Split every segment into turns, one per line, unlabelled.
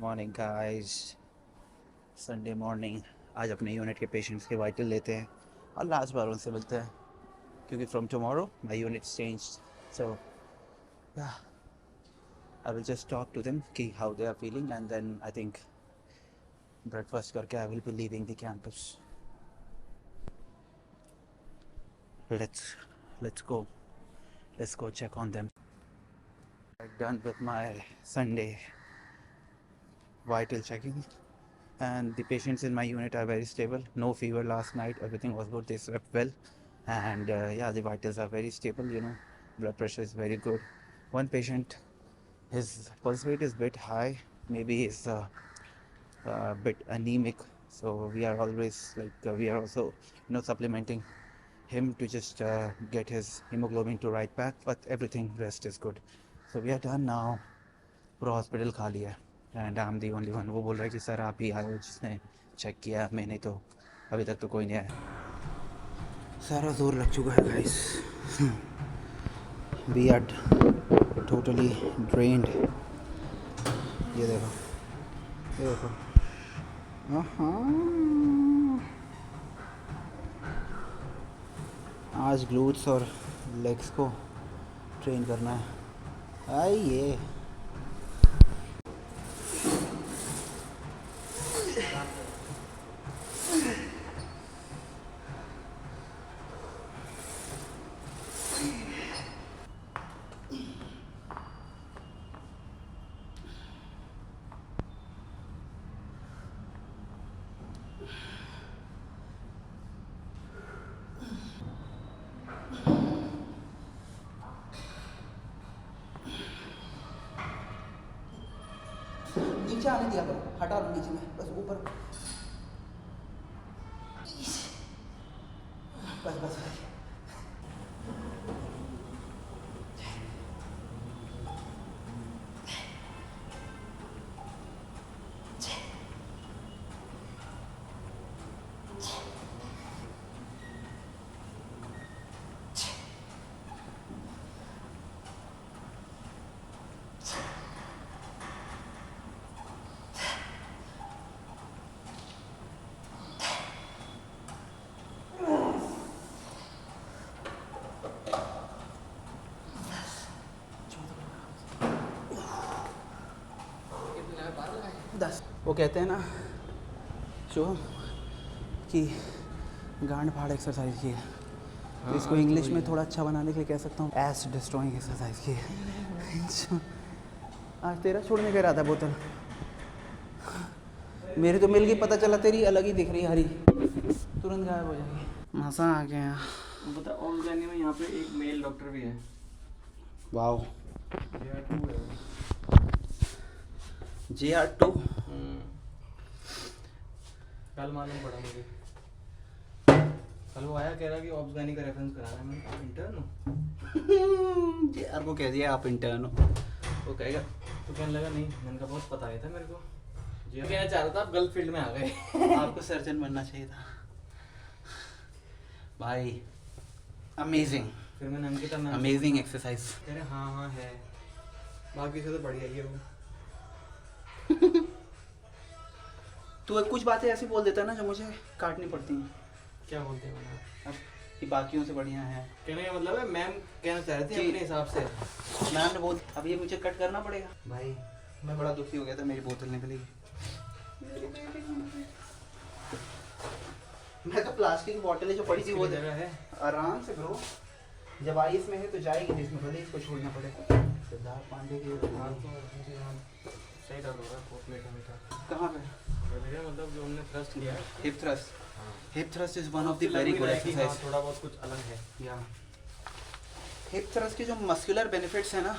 Morning guys, Sunday morning. आज अपने unit के पेशेंट्स के वाइटल लेते हैं और लास्ट बार उनसे मिलते हैं क्योंकि from tomorrow my unit change. So I will just talk to them कि how they are feeling and then I think breakfast करके I will be leaving the campus. Let's go check on them. I'm done with my Sunday vital checking and the patients in my unit are very stable. No fever last night, everything was good, they slept well, and yeah, the vitals are very stable, blood pressure is very good. One patient, his pulse rate is bit high, maybe he's a bit anemic, so we are always we are also supplementing him to just get his hemoglobin to right back, but everything rest is good. So we are done now. पूरा hospital खाली है and I am the only one. वो बोल रहा है कि sir आप ही आए हो जिसने चेक किया, मैंने तो अभी तक तो कोई नहीं आया। सारा जोर लग चुका है guys, we are totally drained. ये देखो, ये देखो, आज ग्लूट्स और लेग्स को ट्रेन करना है। आइए नीचे आने दिया करो, हटा लो नीचे में, बस ऊपर, बस बस। वो कहते हैं ना शुभम कि गांड फाड़ एक्सरसाइज की है, तो इसको इंग्लिश में थोड़ा अच्छा बनाने के लिए कह सकता हूँ एस डिस्ट्रॉइंग एक्सरसाइज की है। आज तेरा छोड़ने का इरादा बोतल, मेरी तो मिल गई, पता चला तेरी अलग ही दिख रही हरी, तुरंत गायब हो जाएगी। मज़ा आ गया।
पता ओम जाने में यहाँ पे एक मेल डॉक्टर भी है।
Wow, JR2।
कल मालूम पड़ा मुझे, कल वो आया कह रहा कि ऑब्सगैनी का रेफरेंस कराना है। मैंने कहा इंटर्न हो?
JR को कह दिया आप इंटर्न हो, वो कहेगा।
तो कहने लगा नहीं, मैंने कहा बहुत पता था मेरे को। जी कहना चाह रहा था आप गलत फील्ड में आ गए।
आपको सर्जन बनना चाहिए था भाई। अमेजिंग,
फिर मैंने अंकिता मैम
अमेजिंग एक्सरसाइज।
कह रहे हाँ है, बाकी से तो बढ़िया ही है वो।
तू कुछ बातें ऐसी बोल देता ना जो मुझे काटनी पड़ती हैं।
क्या बोलते हैं मैम?
अब कि बाकियों से बढ़िया है,
कहने का मतलब है मैम कहना चाह रही थी अपने हिसाब से।
मैम ने बोल, अब ये मुझे कट करना पड़ेगा भाई। मैं बड़ा दुखी हो गया था, मेरी बोतल निकलेगी। मैं तो प्लास्टिक की बोतलें जो पड़ी थी वो
जगह है,
आराम से ब्रो, जब आइस में है तो जाएगी, जिसमें भले इसको छोड़ना पड़ेगा। सिद्धार्थ पांडे की
सही दर्द हो रहा है, बहुत मीठा मीठा।
कहाँ पे?
मतलब जो हमने थ्रस्ट किया है,
hip thrust. Hip thrust is one of the very good exercise.
थोड़ा बहुत कुछ अलग है।
या हिप थ्रस्ट के जो मस्कुलर बेनिफिट्स हैं ना,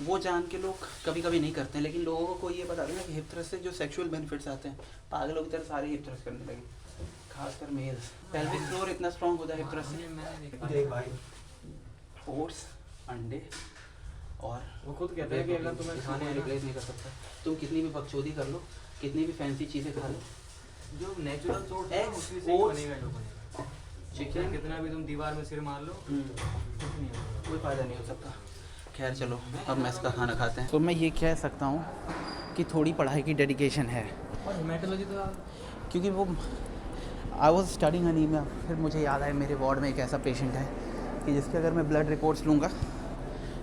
वो जान के लोग कभी कभी नहीं करते हैं, लेकिन लोगों को ये बता देना कि हिप थ्रस्ट से जो सेक्सुअल बेनिफिट्स आते हैं, पागलों की तरह सारे हिप थ्रस्ट करने लगे, खासकर मेल्स। पेल्विक फ्लोर इतना स्ट्रांग होता है हिप थ्रस्ट से। देख भाई, ओट्स, अंडे, और
वो खुद कहते हैं कि अगर तुम्हें
खाने रिप्लेस नहीं कर सकता। तुम कितनी भी बकचोदी कर लो, कितनी भी फैंसी चीज़ें खा लो,
जो नेचुरल सोर्स है उसी से बनेगा जो बनेगा। चिकन कितना भी तुम दीवार में सिर मार लो, कुछ नहीं होगा,
कोई फ़ायदा नहीं हो सकता। खैर चलो, अब मैं इसका खाना खाते हैं। तो मैं ये कह सकता हूँ कि थोड़ी पढ़ाई की डेडिकेशन है,
और हेमेटोलॉजी तो
क्योंकि वो आई वॉज स्टडिंग अनीमिया। फिर मुझे याद आया मेरे वार्ड में एक ऐसा पेशेंट है कि जिसके अगर मैं ब्लड रिपोर्ट्स लूँगा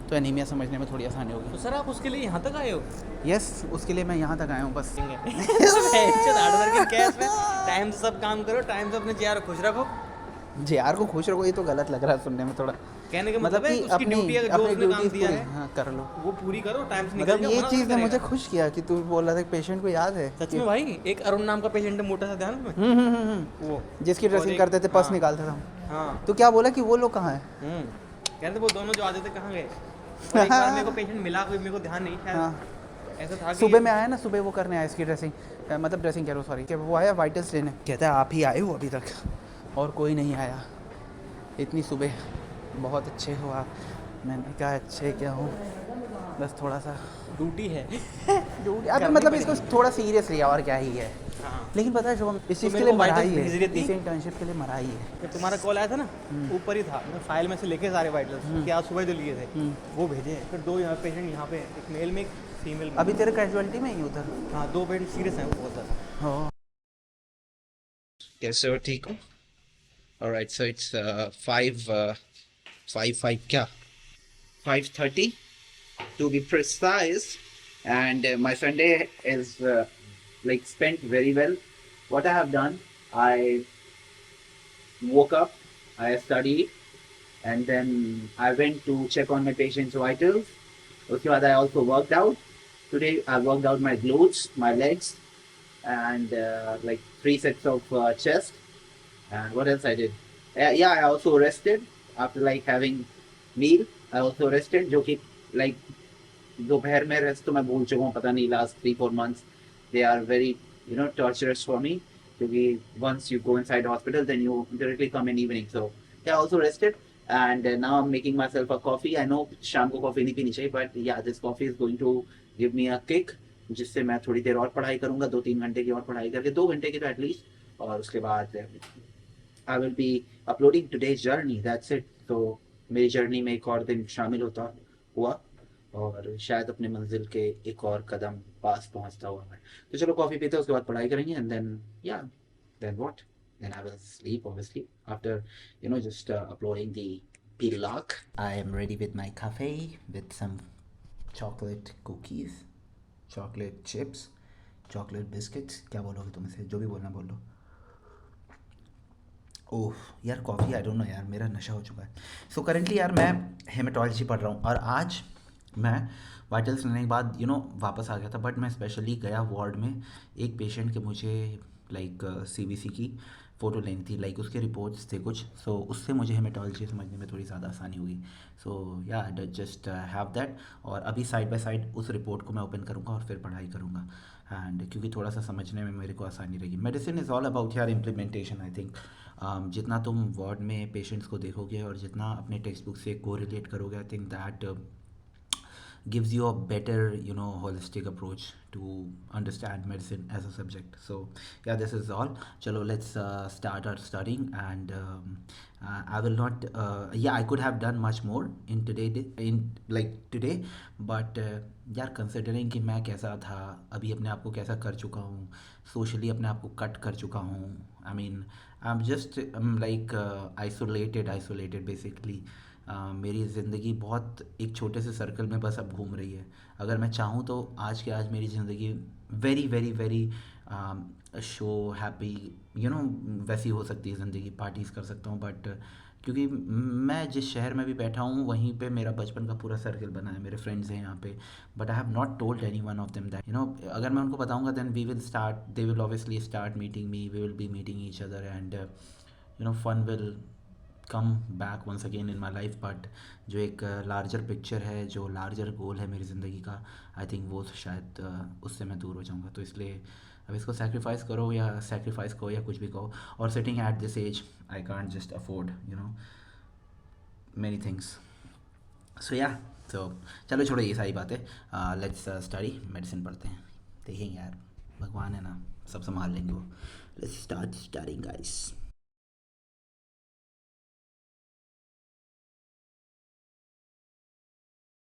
तो एनीमिया समझने में थोड़ी आसानी होगी।
तो सर आप उसके लिए यहाँ तक आए हो?
यस, उसके लिए मैं यहाँ तक आया हूँ बस।
टाइम से सब काम करो, टाइम से अपने चेहरा खुश रखो।
जेआर को खुश रखो, ये तो गलत लग रहा है सुनने में थोड़ा।
कहने का मतलब है
कि
उसकी ड्यूटी अगर जो उसने काम दिया है
हाँ कर लो,
वो पूरी करो, टाइम से निकल
मतलब
जाओ।
ये
मना
चीज़ ने
करेगा।
मुझे खुश किया कि तू बोल रहा था पेशेंट को याद है।
सच में भाई, एक अरुण नाम का पेशेंट है, मोटा सा, ध्यान में वो
जिसकी
और
ड्रेसिंग
एक-
करते थे, पस
हाँ।
निकालता था।
हाँ
तो क्या बोला कि वो लोग कहाँ हैं?
कह रहे थे वो दोनों जो आते थे कहाँ गए। और एक बार मेरे को पेशेंट मिला, कोई मेरे को ध्यान नहीं शायद
हाँ।
ऐसा था कि
सुबह में आया ना, सुबह वो करने आया इसकी ड्रेसिंग, मतलब ड्रेसिंग कह रहा हूँ सॉरी, कि वो आया वाइटल्स लेने, कहता है आप ही आए हो अभी तक और कोई नहीं आया इतनी सुबह, बहुत अच्छे हो आप। मैंने कहा अच्छे क्या हूँ, बस थोड़ा सा
ड्यूटी है।
ड्यूटी, अब
करनी
मतलब
पड़ेगी।
इसको थोड़ा सीरियस लिया और क्या ही है।
हाँ।
लेकिन पता है शुभम, इस चीज़
मेरे
के लिए
को
मरा
vitals
ही
भेज रही
है,
थी।
इस इंटर्नशिप के लिए मरा ही है।
जब तुम्हारा कॉल आया था ना, ऊपर ही था, मैं फाइल में से लेके सारे वाइटल्स कि आज सुबह जो लिए थे वो भेजे। फिर दो यहाँ पेशेंट यहाँ पे, एक मेल में एक फीमेल में।
अभी तेरे कैजुअलिटी में ही उधर
हाँ 2 पेशेंट सीरियस हैं, वो बहुत ज़्यादा।
हो।
कैसे हो, ठीक हो? Alright, so it's 5 क्या 5:30 to be precise, and my Sunday is like spent very well. What I have done, I woke up, I studied, and then I went to check on my patient's vitals. उसके बाद I also worked out. Today I worked out my glutes, my legs, and like 3 sets of chest. And what else I did? Yeah, I also rested after like having meal. I also rested, जो कि like दोपहर में rest तो मैं भूल चुका हूँ, पता नहीं last 3-4 months they are very torturous for me, क्योंकि once you go inside hospital then you directly come in evening. So yeah, I also rested, and now I'm making myself a coffee. I know शाम को coffee नहीं पीनी चाहिए, but yeah, this coffee is going to give me a kick, जिससे मैं थोड़ी देर और पढ़ाई करूँगा, 2-3 घंटे की और पढ़ाई करके, 2 घंटे की तो एटलीस्ट, और उसके बाद I will be uploading today's journey. That's it. तो मेरी जर्नी में एक और दिन शामिल होता हुआ और शायद अपने मंजिल के एक और कदम पास पहुंचता हुआ मैं। तो चलो कॉफी पीते हैं, उसके बाद पढ़ाई करेंगे, एंड देन या then what, then I will sleep obviously after just uploading the vlog.
I am ready with my coffee with some chocolate cookies, chocolate chips, chocolate biscuits, क्या बोलोगे तुम इसे, जो भी बोलना बोल लो। ओह यार कॉफ़ी, आई डोंट नो यार, मेरा नशा हो चुका है। सो करेंटली यार मैं हेमेटोलॉजी पढ़ रहा हूँ और आज मैं वाइटल्स लेने के बाद वापस आ गया था, बट मैं स्पेशली गया वार्ड में एक पेशेंट के मुझे लाइक CBC की फ़ोटो लेनी थी, लाइक उसके रिपोर्ट्स थे कुछ, सो उससे मुझे हेमेटोलॉजी समझने में थोड़ी ज़्यादा आसानी हुई। सो या जस्ट हैव दैट, और अभी साइड बाय साइड उस रिपोर्ट को मैं ओपन करूँगा और फिर पढ़ाई करूँगा, एंड क्योंकि थोड़ा सा समझने में मेरे को आसानी रहेगी। मेडिसिन इज़ ऑल अबाउट यार इम्प्लीमेंटेशन। आई थिंक जितना तुम वार्ड में पेशेंट्स को देखोगे और जितना अपने टेक्स्ट बुक से को रिलेट करोगे, I think that gives you a better holistic approach to understand medicine as a subject. So yeah, this is all. Chalo, let's start our studying, and I will not I could have done much more in today, but यार considering कि मैं कैसा था, अभी अपने आप को कैसा कर चुका हूँ, सोशली अपने आप को कट कर चुका हूँ, I mean I'm like isolated basically. मेरी ज़िंदगी बहुत एक छोटे से सर्कल में बस अब घूम रही है। अगर मैं चाहूँ तो आज के आज मेरी ज़िंदगी very very very show happy वैसी हो सकती है ज़िंदगी, पार्टीज़ कर सकता हूँ, बट क्योंकि मैं जिस शहर में भी बैठा हूँ वहीं पे मेरा बचपन का पूरा सर्कल बना है, मेरे फ्रेंड्स हैं यहाँ पे, but I have not told any one of them that अगर मैं उनको बताऊँगा then they will obviously start meeting me, we will be meeting each other, and fun will come back once again in my life. But जो एक larger picture है, जो larger goal है मेरी ज़िंदगी का, आई थिंक वो शायद उससे मैं दूर हो जाऊँगा। तो इसलिए अब इसको सेक्रीफाइस करो या कुछ भी कहो, और sitting at this age I can't just afford many things. So yeah चलो छोड़ो ये सारी बातें, लेट्स स्टडी, मेडिसिन पढ़ते हैं, देखेंगे यार भगवान है ना, सब संभाल लेंगे वो। Let's start studying guys.